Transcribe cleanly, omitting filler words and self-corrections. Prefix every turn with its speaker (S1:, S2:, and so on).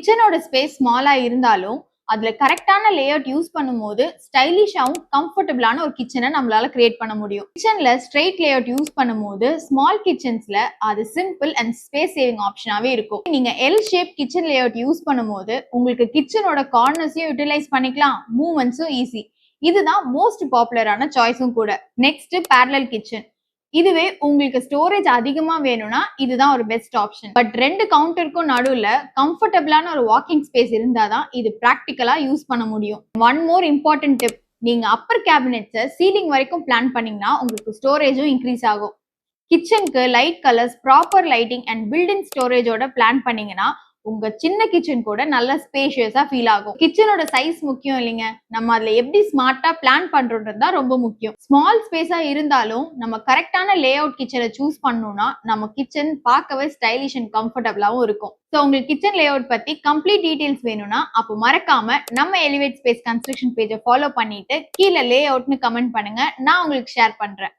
S1: கிச்சனோட space ஸ்மாலா இருந்தாலும் அதுல கரெக்டான லேஅவுட் யூஸ் பண்ணும்போது ஸ்டைலிஷாவும் கம்ஃபர்டபுளான ஒரு கிச்சனை நம்மளால கிரியேட் பண்ண முடியும். கிச்சன்ல ஸ்ட்ரெயிட் லேஅவுட் யூஸ் பண்ணும்போது ஸ்மால் கிச்சன்ஸ்ல அது சிம்பிள் அண்ட் ஸ்பேஸ் சேவிங் ஆப்ஷனாவே இருக்கும். நீங்க L shape kitchen layout use பண்ணும்போது உங்களுக்கு கிச்சனோட கார்னர்ஸையும் யூட்டிலைஸ் பண்ணிக்கலாம், மூவ்மெண்ட்ஸும் ஈஸி. இதுதான் மோஸ்ட் பாப்புலரான சாய்ஸும் கூட. Next parallel kitchen. இதுவே உங்களுக்கு ஸ்டோரேஜ் அதிகமா வேணும்னா இதுதான் ஒரு பெஸ்ட் ஆப்ஷன். பட் ரெண்டு கவுண்டருக்கும் நடுவுல கம்ஃபர்டபுளான ஒரு வாக்கிங் ஸ்பேஸ் இருந்தாதான் இது பிராக்டிக்கலா யூஸ் பண்ண முடியும். ஒன் மோர் இம்பார்ட்டன்ட் டிப், நீங்க அப்பர் கேபினெட்ஸை சீலிங் வரைக்கும் பிளான் பண்ணீங்கன்னா உங்களுக்கு ஸ்டோரேஜும் இன்க்ரீஸ் ஆகும். கிச்சனுக்கு light colours, proper lighting and built-in ஸ்டோரேஜோட பிளான் பண்ணீங்கன்னா உங்க சின்ன கிச்சன் கூட நல்ல ஸ்பேஷியஸா ஃபீல் ஆகும். கிச்சனோட சைஸ் முக்கியம் இல்லைங்க, நம்ம அதுல எப்படி ஸ்மார்ட்டா பிளான் பண்றோன்றது தான் ரொம்ப முக்கியம். ஸ்மால் ஸ்பேஸா இருந்தாலும் நம்ம கரெக்டான லே அவுட் கிச்சனை சூஸ் பண்ணோம்னா நம்ம கிச்சன் பார்க்கவே ஸ்டைலிஷ் அண்ட் கம்ஃபர்டபுளாவும் இருக்கும். ஸோ உங்களுக்கு கிச்சன் லே அவுட் பத்தி கம்ப்ளீட் டீடைல்ஸ் வேணும்னா அப்போ மறக்காம நம்ம எலிவேட் ஸ்பேஸ் கன்ஸ்ட்ரக்ஷன் பேஜை ஃபாலோ பண்ணிட்டு கீழே லே அவுட்னு கமெண்ட் பண்ணுங்க, நான் உங்களுக்கு ஷேர் பண்றேன்.